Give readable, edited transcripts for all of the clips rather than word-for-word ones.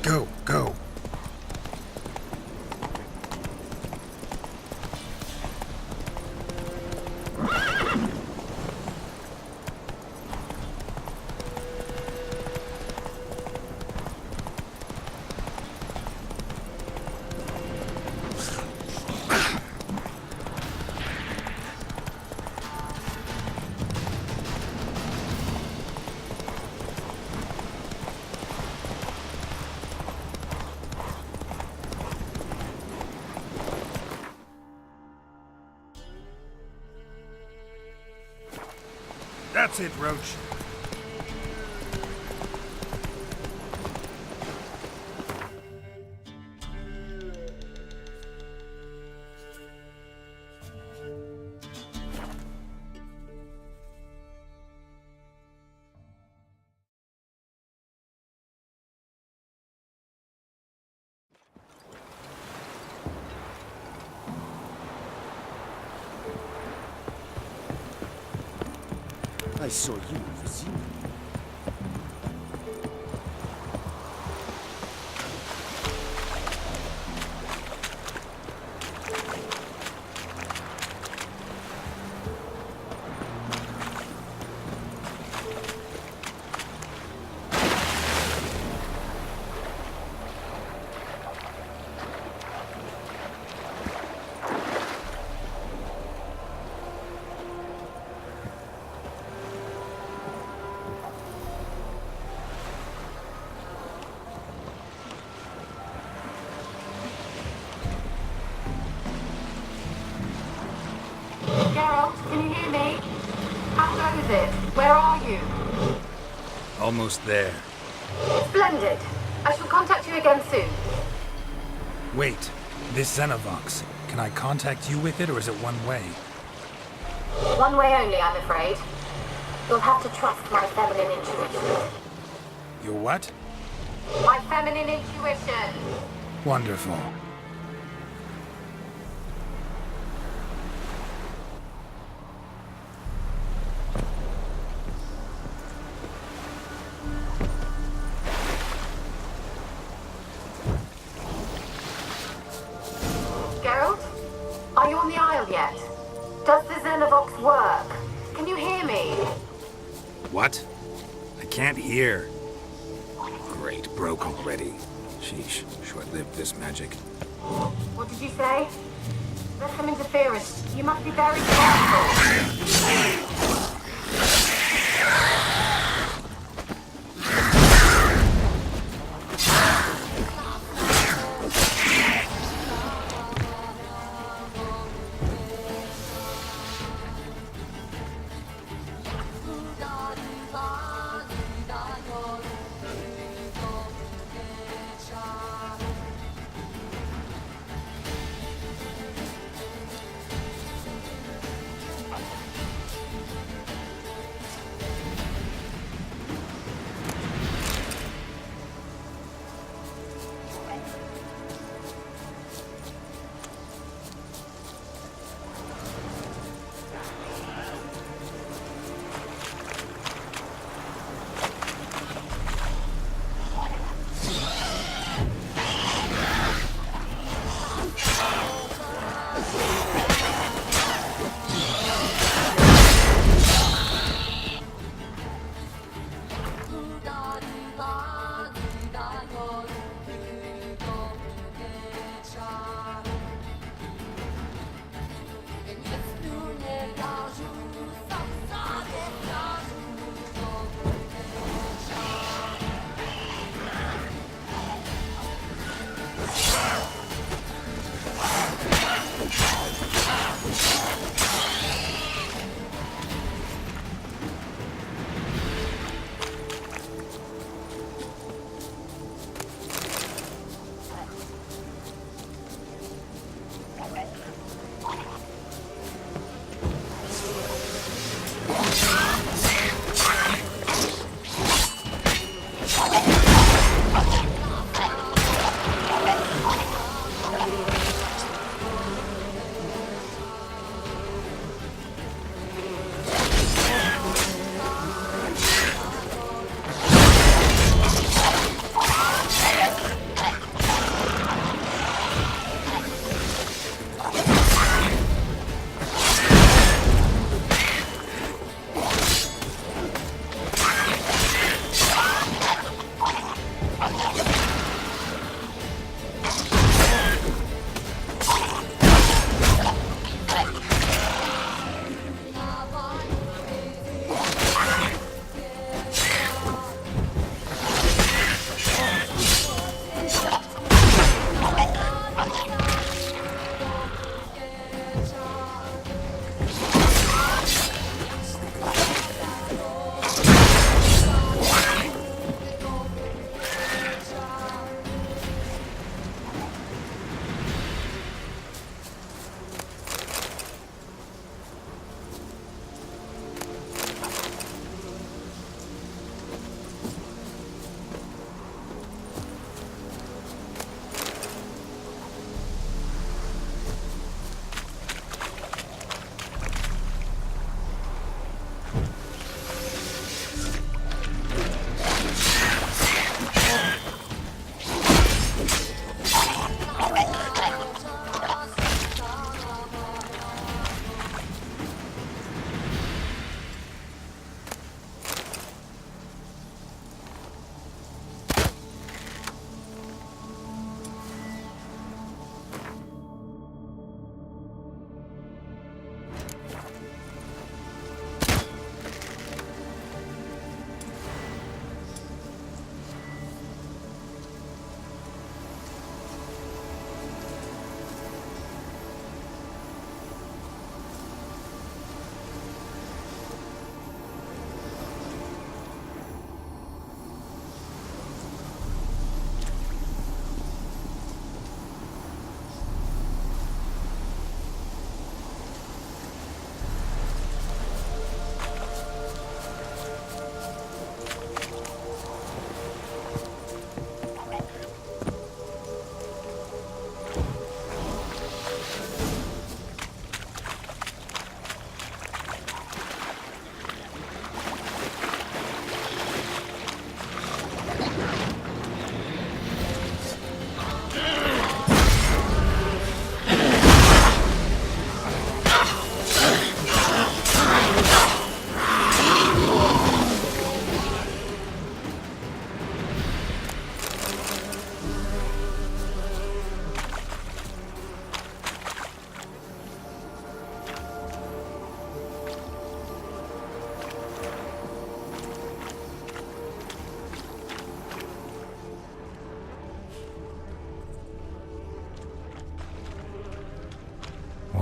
Go, go. That's it, Roach. I saw you over Zero. Geralt, can you hear me? How goes it? Where are you? Almost there. Splendid. I shall contact you again soon. Wait, this Xenovox. Can I contact you with it, or is it one way? One way only, I'm afraid. You'll have to trust my feminine intuition. Your what? My feminine intuition! Wonderful. Geralt? Are you on the Isle yet? Does the Xenovox work? Can you hear me? What? I can't hear. Great, broke already. Sheesh, short-lived this magic. What did you say? There's some interference. You must be very careful.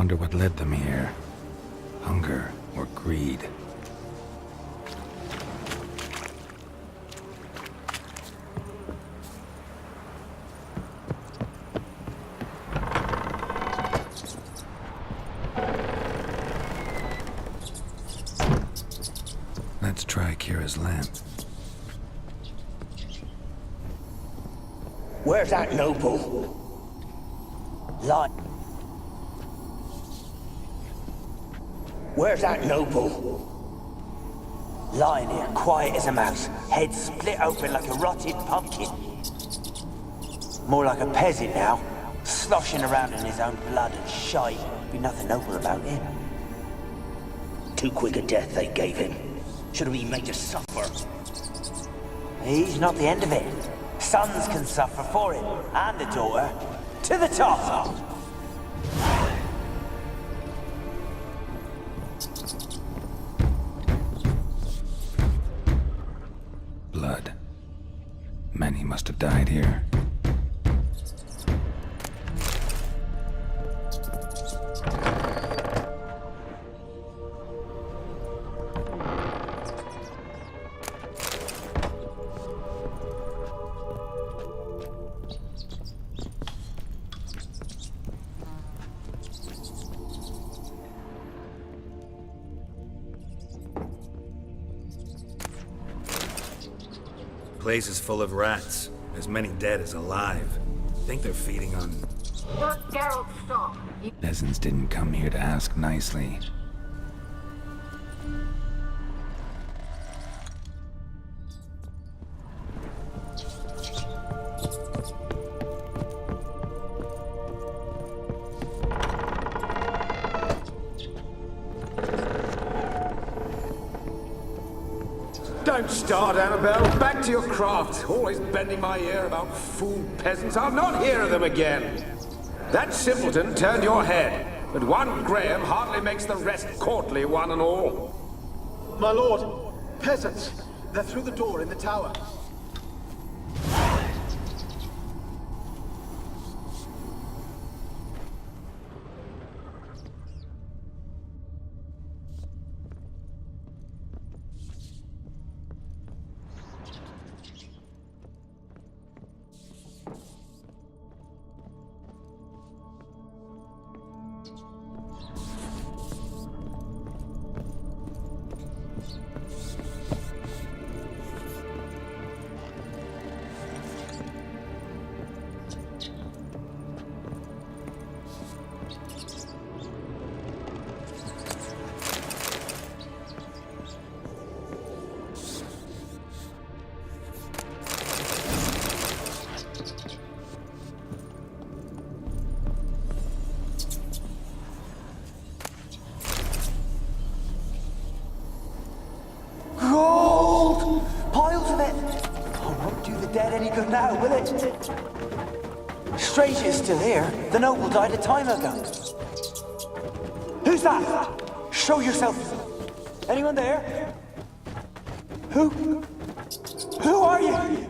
Wonder what led them here. Hunger or greed. Let's try Kira's lamp. Where's that noble? Where's that noble? Lying here, quiet as a mouse, head split open like a rotted pumpkin. More like a peasant now, sloshing around in his own blood and shite. Be nothing noble about him. Too quick a death they gave him. Should have been made to suffer. He's not the end of it. Sons can suffer for it, and a daughter. To the top! Blood. Many must have died here. Place is full of rats. As many dead as alive. Think they're feeding on... Geralt, stop. Peasants didn't come here to ask nicely. Don't start, Annabelle. Back to your craft. Always bending my ear about fool peasants. I'll not hear of them again. That simpleton turned your head, but one Graham hardly makes the rest courtly, one and all. My lord, peasants. They're through the door in the tower. Gold! Piles of it! Oh, won't do the dead any good now, will it? Strange it's still here. The noble died a time ago. Who's that? Show yourself. Anyone there? Who are you?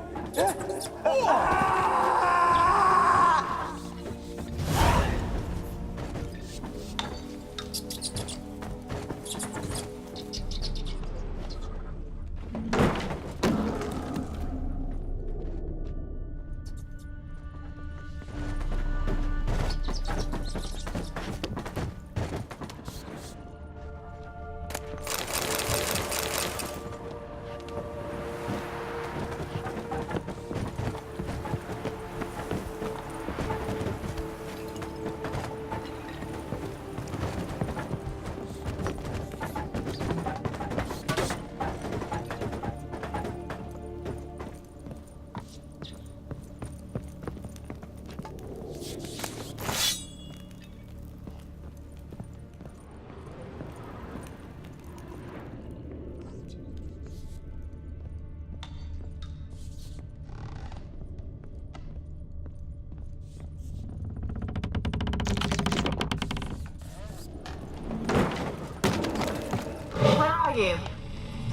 You?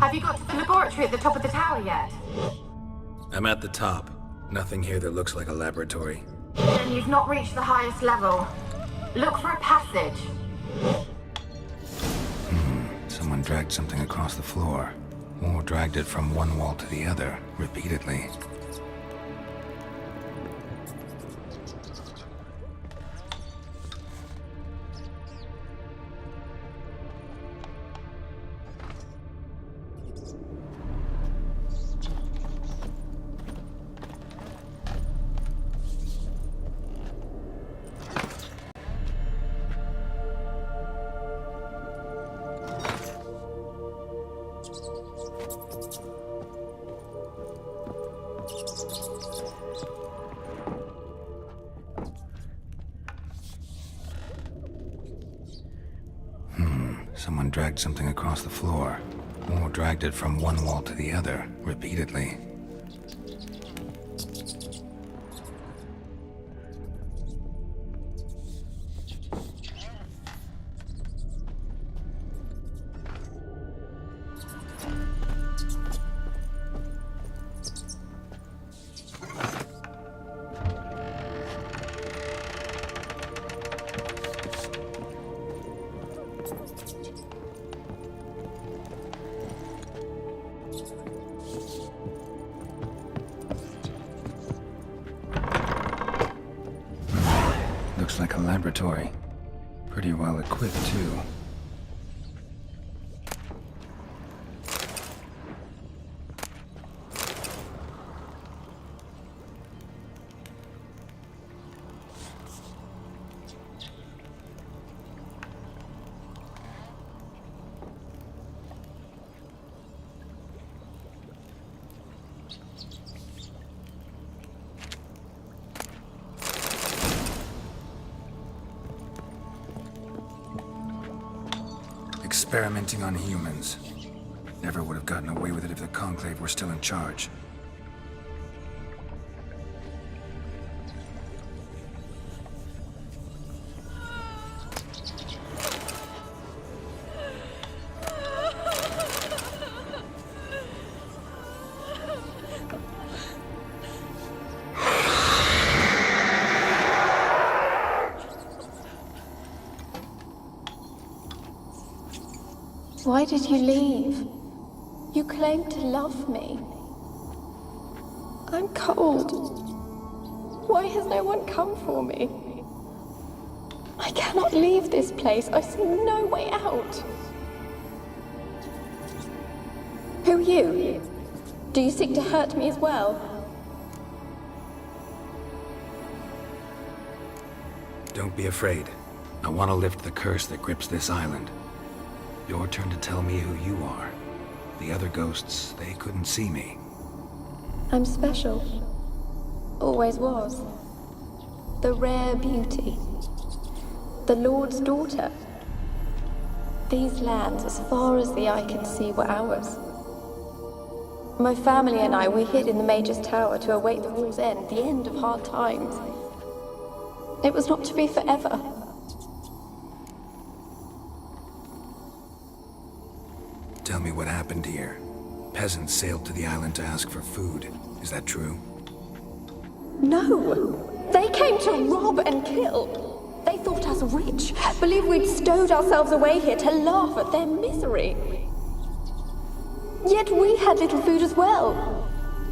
Have you got to the laboratory at the top of the tower yet? I'm at the top. Nothing here that looks like a laboratory. Then you've not reached the highest level. Look for a passage. Someone dragged something across the floor, or dragged it from one wall to the other, repeatedly. Someone dragged something across the floor, or dragged it from one wall to the other, repeatedly. Looks like a laboratory. Pretty well equipped, too. Experimenting on humans. Never would have gotten away with it if the Conclave were still in charge. Why did you leave? You claimed to love me. I'm cold. Why has no one come for me? I cannot leave this place. I see no way out. Who are you? Do you seek to hurt me as well? Don't be afraid. I want to lift the curse that grips this island. Your turn to tell me who you are. The other ghosts, they couldn't see me. I'm special. Always was. The rare beauty. The Lord's daughter. These lands, as far as the eye can see, were ours. My family and I, we hid in the Major's Tower to await the war's end, the end of hard times. It was not to be forever. Tell me what happened here. Peasants sailed to the island to ask for food. Is that true? No! They came to rob and kill. They thought us rich, believed we'd stowed ourselves away here to laugh at their misery. Yet we had little food as well.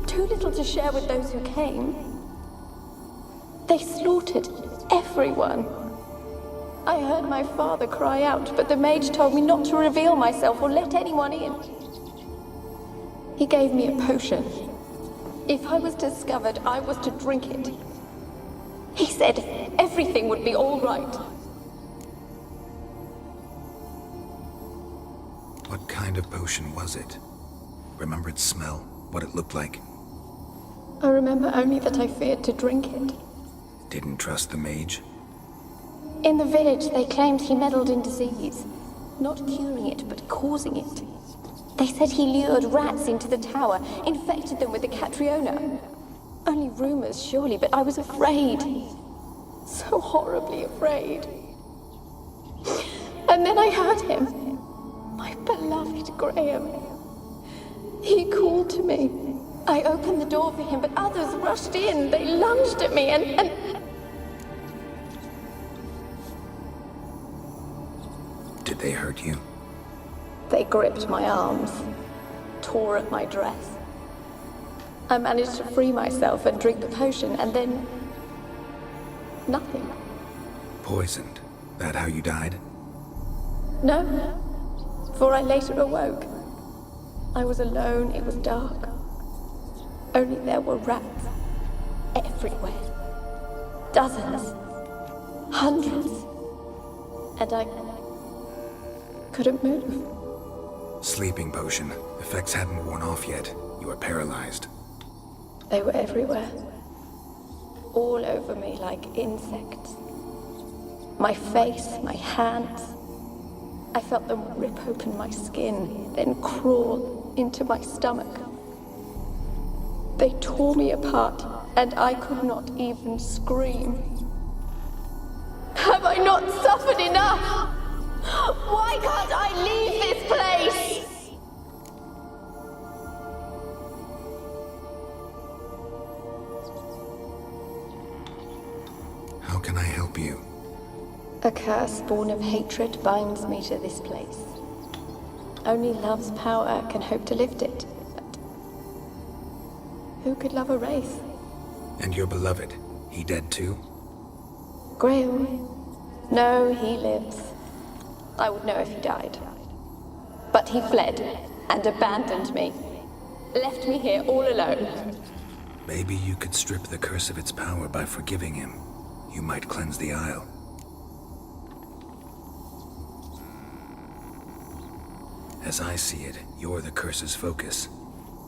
Too little to share with those who came. They slaughtered everyone. I heard my father cry out, but the mage told me not to reveal myself or let anyone in. He gave me a potion. If I was discovered, I was to drink it. He said everything would be all right. What kind of potion was it? Remember its smell? What it looked like? I remember only that I feared to drink it. Didn't trust the mage? In the village, they claimed he meddled in disease. Not curing it, but causing it. They said he lured rats into the tower, infected them with the Catriona. Only rumors, surely, but I was afraid. So horribly afraid. And then I heard him. My beloved Graham. He called to me. I opened the door for him, but others rushed in. They lunged at me and... hurt you? They gripped my arms, tore at my dress. I managed to free myself and drink the potion, and then... nothing. Poisoned. That how you died? No, for I later awoke. I was alone, it was dark. Only there were rats everywhere. Dozens. Hundreds. And I couldn't move. Sleeping potion. Effects hadn't worn off yet. You were paralyzed. They were everywhere. All over me like insects. My face, my hands. I felt them rip open my skin, then crawl into my stomach. They tore me apart, and I could not even scream. Have I not suffered enough? Why can't I leave this place? How can I help you? A curse born of hatred binds me to this place. Only love's power can hope to lift it. But who could love a wraith? And your beloved, he dead too? Graham? No, he lives. I would know if he died. But he fled and abandoned me. Left me here all alone. Maybe you could strip the curse of its power by forgiving him. You might cleanse the Isle. As I see it, you're the curse's focus.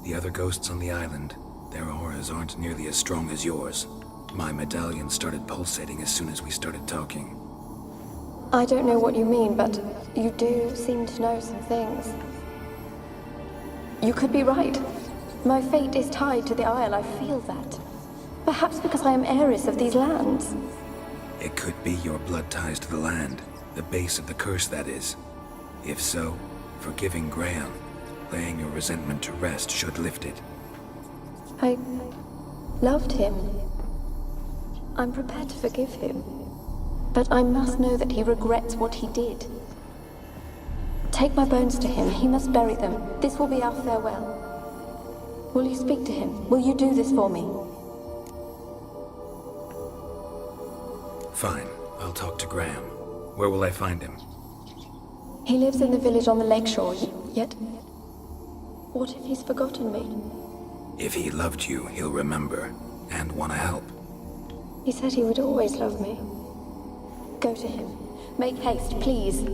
The other ghosts on the island, their auras aren't nearly as strong as yours. My medallion started pulsating as soon as we started talking. I don't know what you mean, but you do seem to know some things. You could be right. My fate is tied to the Isle, I feel that. Perhaps because I am heiress of these lands. It could be your blood ties to the land, the base of the curse, that is. If so, forgiving Graham, laying your resentment to rest should lift it. I loved him. I'm prepared to forgive him. But I must know that he regrets what he did. Take my bones to him. He must bury them. This will be our farewell. Will you speak to him? Will you do this for me? Fine, I'll talk to Graham. Where will I find him? He lives in the village on the lakeshore, yet... what if he's forgotten me? If he loved you, he'll remember, and want to help. He said he would always love me. Go to him. Make haste, please.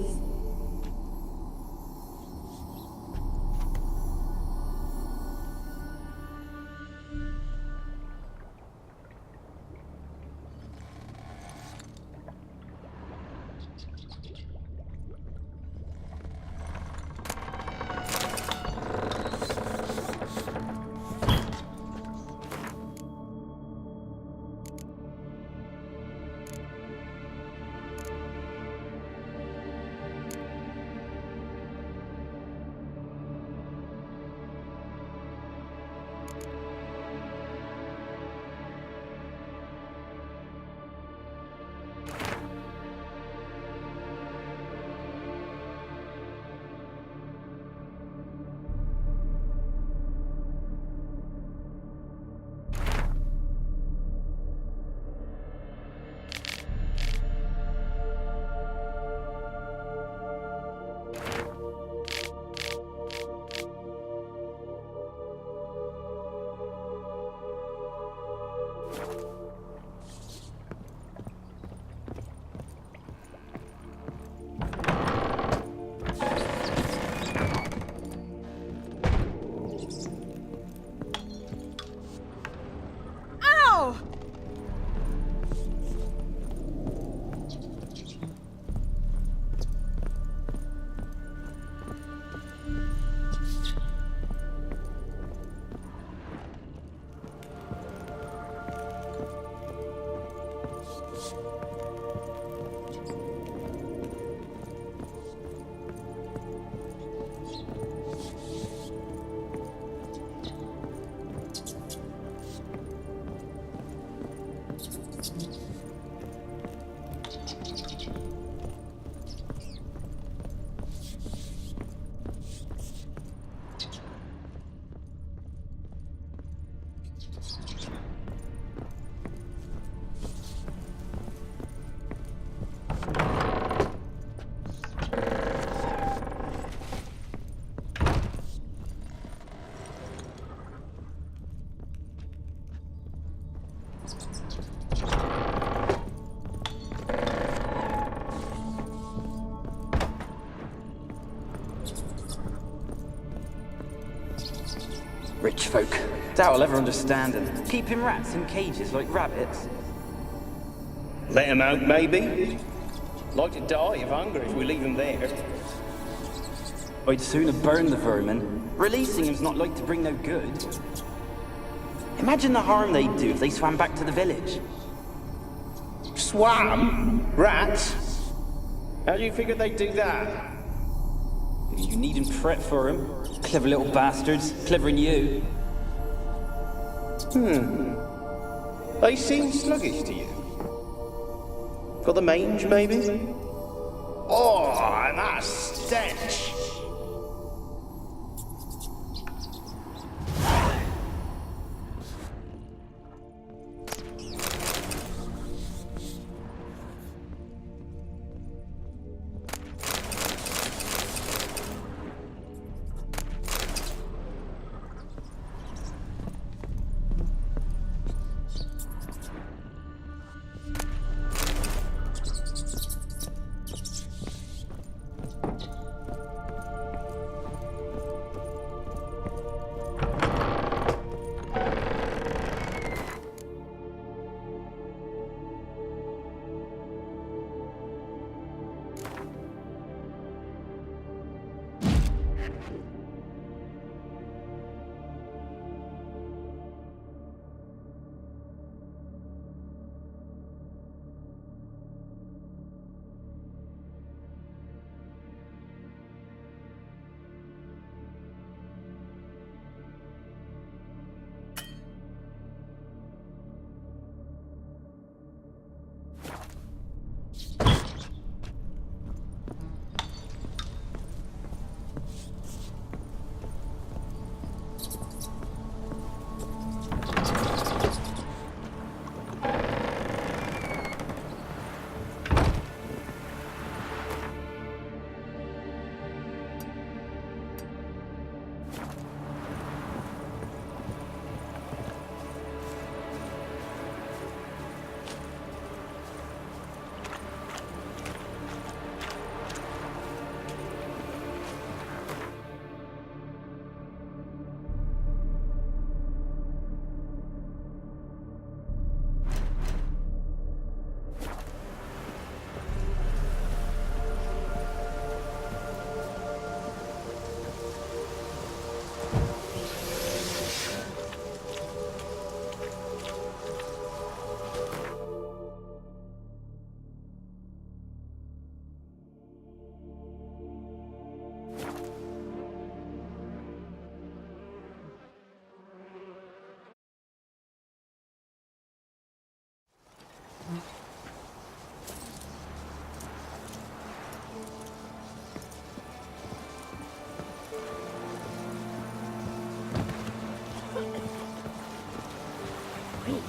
Rich folk. Doubt I'll ever understand them. Keeping rats in cages like rabbits. Let them out, maybe? Like to die of hunger if we leave them there. I'd sooner burn the vermin. Releasing them's not like to bring no good. Imagine the harm they'd do if they swam back to the village. Swam? Rats? How do you figure they'd do that? You needn't fret for them. Clever little bastards. Clever'n you. They seem sluggish to you. Got the mange, maybe? Oh, and that stench!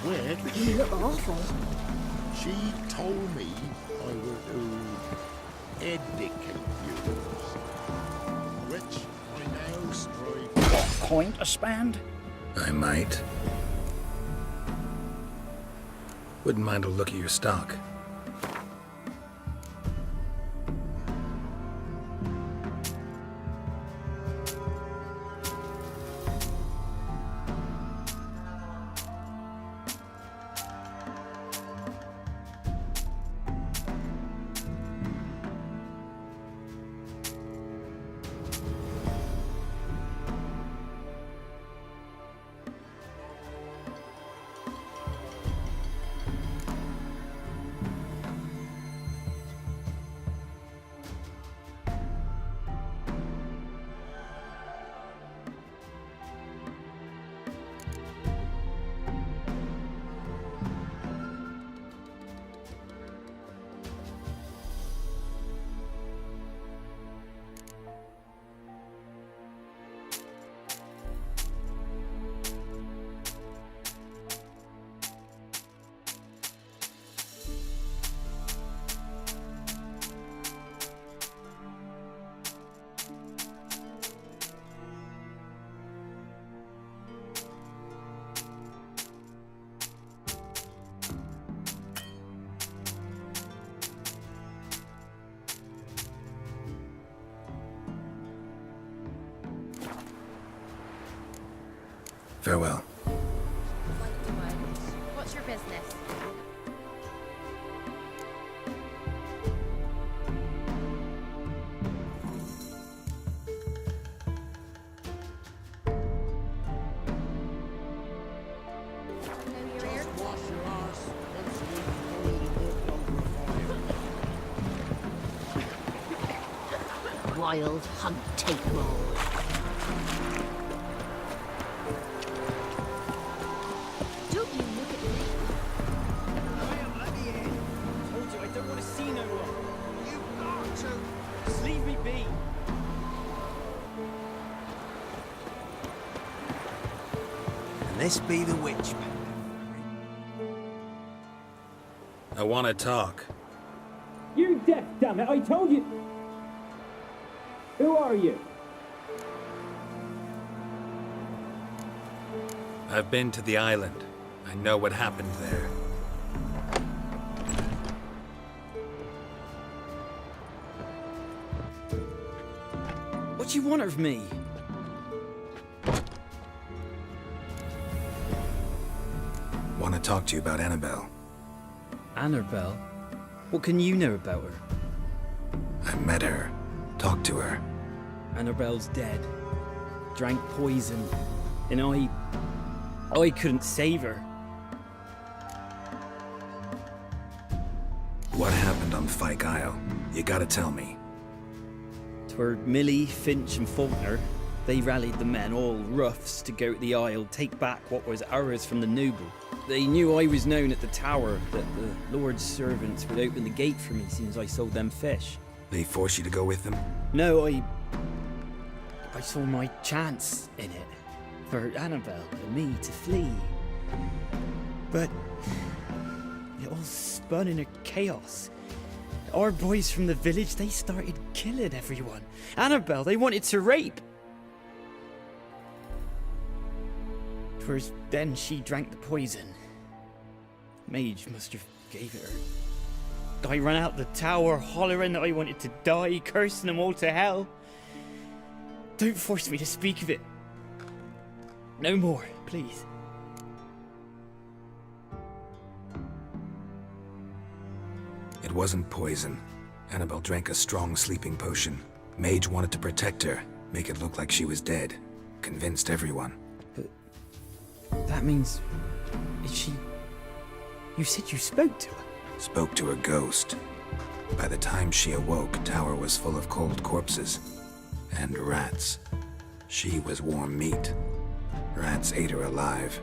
Where? You look awful. She told me I were to educate you, which I now strive. What point a spand? I might. Wouldn't mind a look at your stock. Farewell. What's your business? Wild hunt take them all. Don't you look at me. Let me in. I told you I don't want to see no one. You've got to. Just leave me be. And this be the witch. I want to talk. You're deaf, damn it! I told you. Who are you? I've been to the island. I know what happened there. What do you want of me? Want to talk to you about Annabelle. Annabelle? What can you know about her? I met her. Talked to her. Annabelle's dead. Drank poison. And I couldn't save her. What happened on Fyke Isle? You gotta tell me. 'Twere Millie, Finch and Faulkner. They rallied the men, all roughs, to go to the Isle, take back what was ours from the noble. They knew I was known at the tower, that the Lord's servants would open the gate for me since I sold them fish. They force you to go with them? No, I saw my chance in it. For Annabelle and me to flee. But it all spun in a chaos. Our boys from the village, they started killing everyone. Annabelle, they wanted to rape. 'Twas then she drank the poison. Mage must have gave it her. I ran out the tower hollering that I wanted to die, cursing them all to hell. Don't force me to speak of it. No more, please. It wasn't poison. Annabelle drank a strong sleeping potion. Mage wanted to protect her, make it look like she was dead. Convinced everyone. But that means... is she... You said you spoke to her? Spoke to a ghost. By the time she awoke, tower was full of cold corpses. And rats. She was warm meat. Rats ate her alive.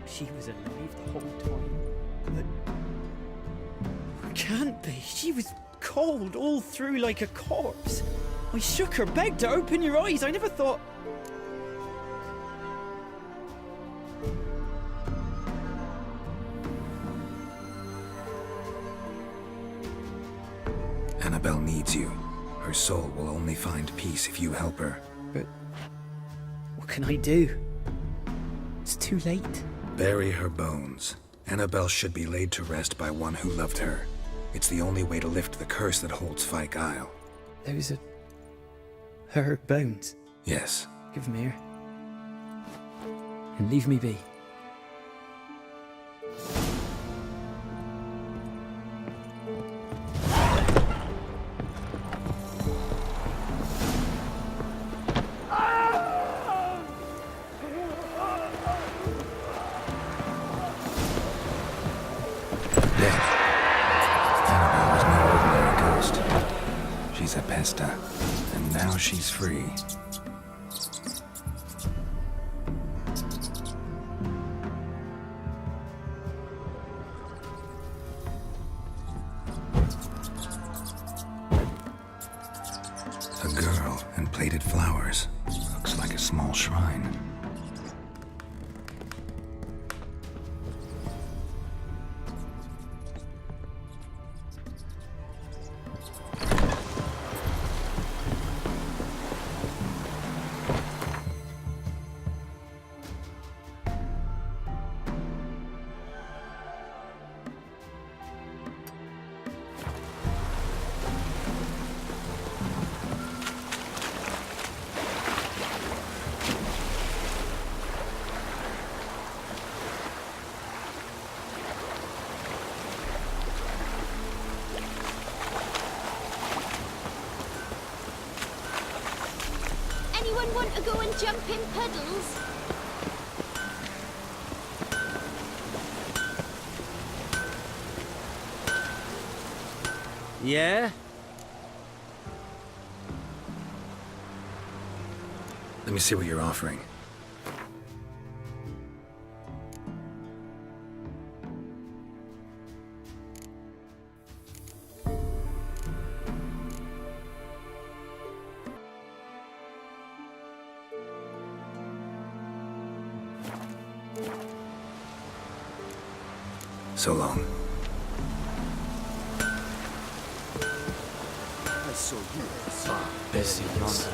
She was alive the whole time? But... can't be. She was cold all through like a corpse. I shook her, begged her, open your eyes. I never thought... Annabelle needs you. Her soul will only find peace if you help her. But... what can I do? It's too late. Bury her bones. Annabelle should be laid to rest by one who loved her. It's the only way to lift the curse that holds Fyke Isle. Those are... her bones? Yes. Give them here. And leave me be. And now she's free. A girl and plated flowers. Looks like a small shrine. jumping puddles. Yeah? Let me see what you're offering. So long. I saw you far. Busy yonder.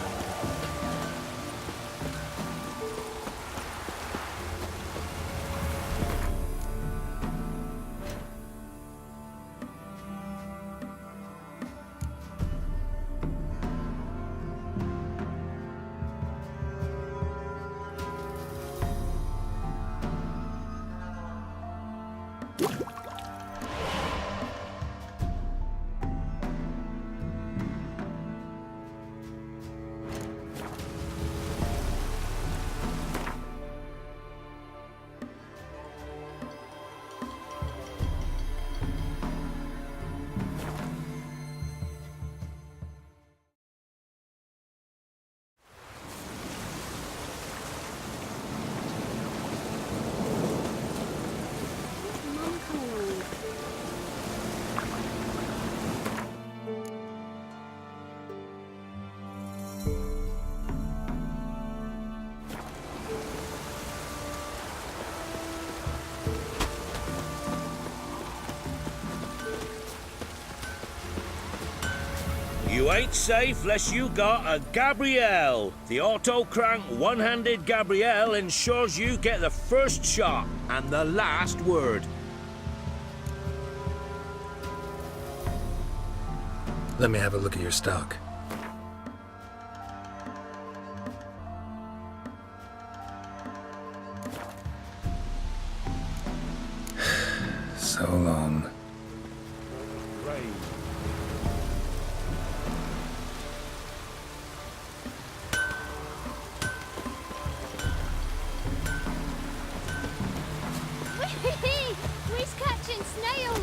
You ain't safe unless you got a Gabrielle. The auto-crank one-handed Gabrielle ensures you get the first shot and the last word. Let me have a look at your stock. So long. We's catching snails.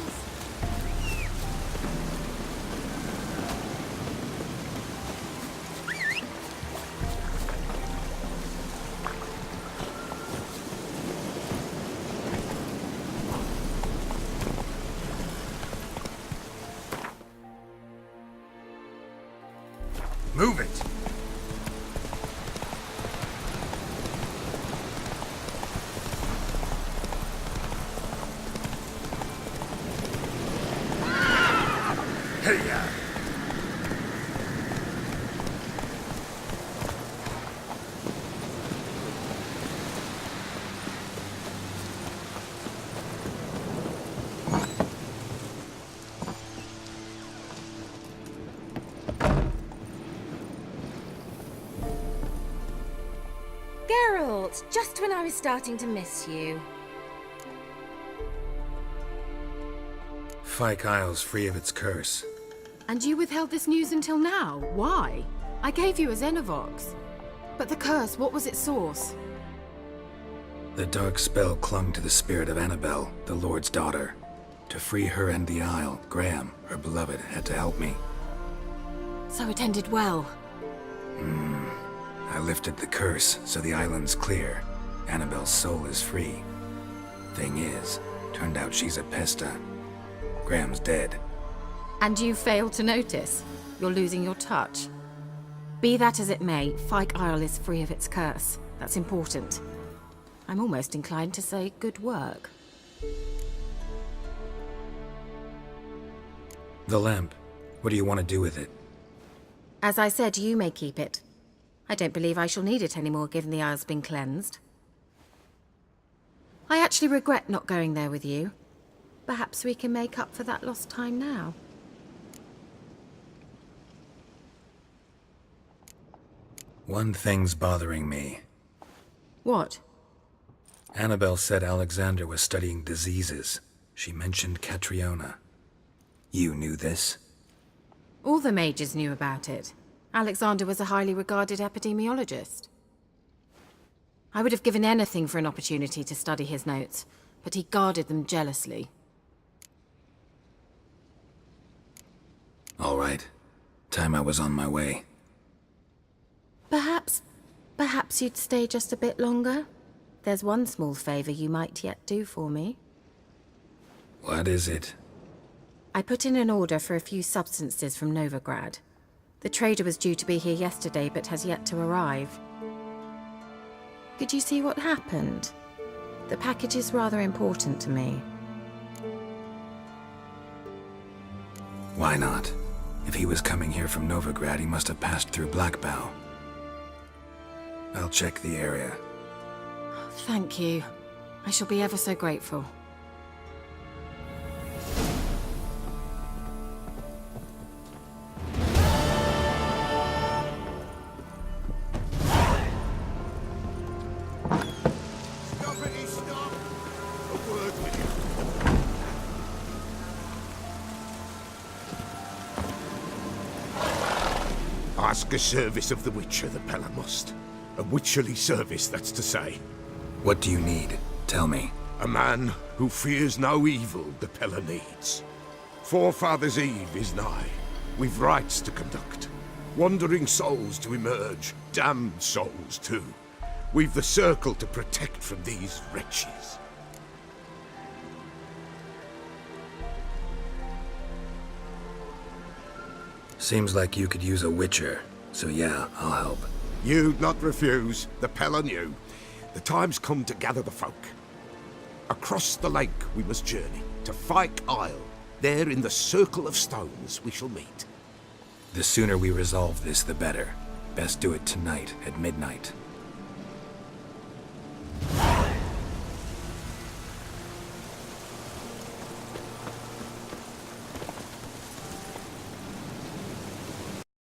Move it! Hey-ya! Geralt, just when I was starting to miss you. Fyke Isle's free of its curse. And you withheld this news until now? Why? I gave you a Xenovox. But the curse, what was its source? The dark spell clung to the spirit of Annabelle, the Lord's daughter. To free her and the Isle, Graham, her beloved, had to help me. So it ended well. I lifted the curse, so the island's clear. Annabelle's soul is free. Thing is, turned out she's a pesta. Graham's dead. And you failed to notice? You're losing your touch. Be that as it may, Fyke Isle is free of its curse. That's important. I'm almost inclined to say good work. The lamp. What do you want to do with it? As I said, you may keep it. I don't believe I shall need it anymore, given the Isle's been cleansed. I actually regret not going there with you. Perhaps we can make up for that lost time now. One thing's bothering me. What? Annabelle said Alexander was studying diseases. She mentioned Catriona. You knew this? All the mages knew about it. Alexander was a highly regarded epidemiologist. I would have given anything for an opportunity to study his notes, but he guarded them jealously. All right. Time I was on my way. Perhaps you'd stay just a bit longer? There's one small favor you might yet do for me. What is it? I put in an order for a few substances from Novigrad. The trader was due to be here yesterday, but has yet to arrive. Could you see what happened? The package is rather important to me. Why not? If he was coming here from Novigrad, he must have passed through Blackbow. I'll check the area. Thank you. I shall be ever so grateful. Ask a service of the Witcher, the Pella must. A witcherly service, that's to say. What do you need? Tell me. A man who fears no evil the Pella needs. Forefathers' Eve is nigh. We've rites to conduct. Wandering souls to emerge. Damned souls, too. We've the circle to protect from these wretches. Seems like you could use a witcher, so yeah, I'll help. You'd not refuse. The Pella knew. The time's come to gather the folk. Across the lake we must journey, to Fyke Isle. There in the circle of stones we shall meet. The sooner we resolve this, the better. Best do it tonight, at midnight.